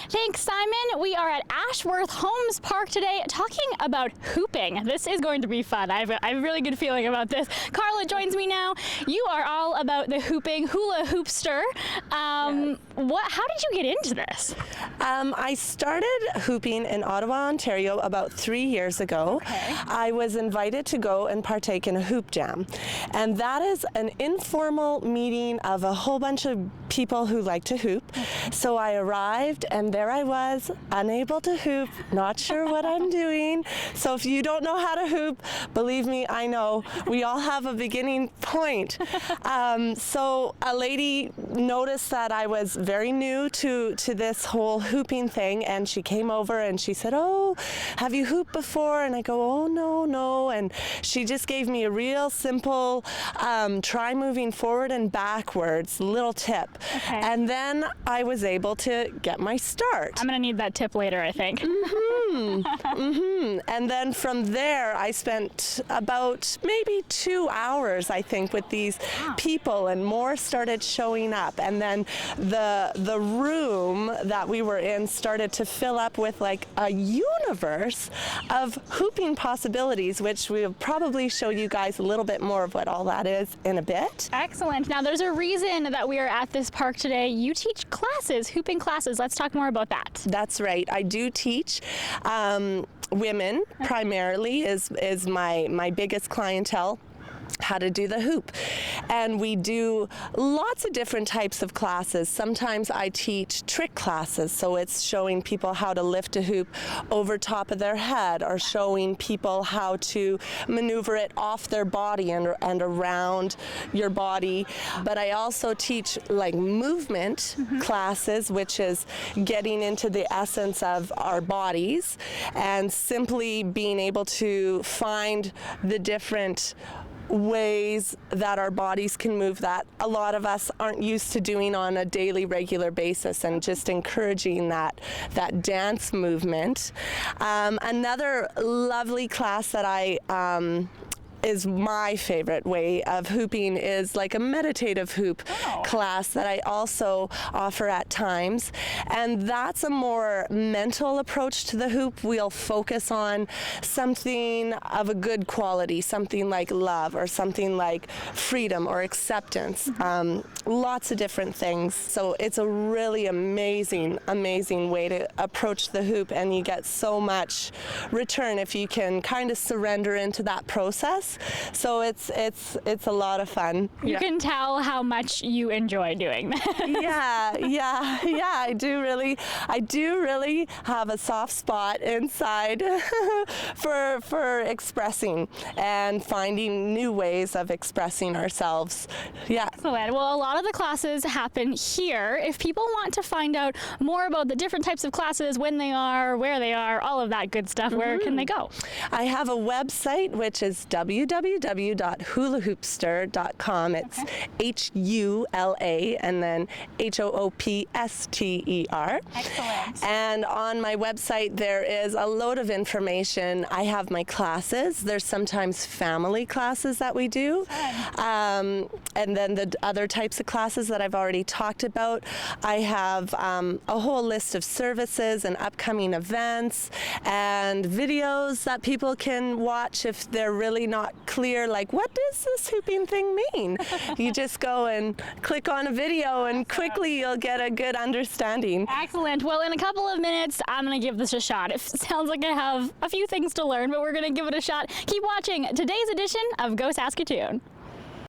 Thanks, Simon. We are at Ashworth Homes Park today talking about hooping. This is going to be fun. I have a really good feeling about this. Karla joins me now. You are all about the hooping, Hula Hoopster. How did you get into this? I started hooping in Ottawa, Ontario about 3 years ago. Okay. I was invited to go and partake in a hoop jam. And that is an informal meeting of a whole bunch of people who like to hoop. So I arrived and there I was, unable to hoop, not sure what I'm doing. So if you don't know how to hoop, believe me, I know. We all have a beginning point. So a lady noticed that I was very new to this whole hooping thing, and she came over and she said, "Oh, have you hooped before?" And I go, "Oh, no." And she just gave me a real simple try moving forward and backwards little tip. Okay. And then I was able to get my start. I'm going to need that tip later, I think. And then from there, I spent about maybe 2 hours, I think, with these people, and more started showing up. And then the room that we were in started to fill up with like a universe of hooping possibilities, which we'll probably show you guys a little bit more of what all that is in a bit. Excellent. Now, there's a reason that we are at this park today. You teach classes, hooping classes. Let's talk more about that. That's right. I do teach. Women primarily is my biggest clientele, how to do the hoop. And we do lots of different types of classes. Sometimes I teach trick classes, so it's showing people how to lift a hoop over top of their head, or showing people how to maneuver it off their body and around your body. But I also teach like movement classes, which is getting into the essence of our bodies and simply being able to find the different ways that our bodies can move that a lot of us aren't used to doing on a daily, regular basis, and just encouraging that dance movement. Another lovely class that is my favorite way of hooping is like a meditative hoop class that I also offer at times, and that's a more mental approach to the hoop. We'll focus on something of a good quality, something like love, or something like freedom or acceptance, lots of different things. So it's a really amazing way to approach the hoop, and you get so much return if you can kind of surrender into that process. So it's a lot of fun. You can tell how much you enjoy doing that. Yeah. I do really have a soft spot inside for expressing and finding new ways of expressing ourselves. Yeah. Excellent. Well, a lot of the classes happen here. If people want to find out more about the different types of classes, when they are, where they are, all of that good stuff, where can they go? I have a website, which is www.hulahoopster.com. It's HULA and then HOOPSTER. Excellent. And on my website there is a load of information. I have my classes. There's sometimes family classes that we do. And then the other types of classes that I've already talked about. I have a whole list of services and upcoming events and videos that people can watch if they're really not clear, like, what does this hooping thing mean? You just go and click on a video and quickly you'll get a good understanding. Excellent. Well, in a couple of minutes, I'm going to give this a shot. It sounds like I have a few things to learn, but we're going to give it a shot. Keep watching today's edition of Go Saskatoon.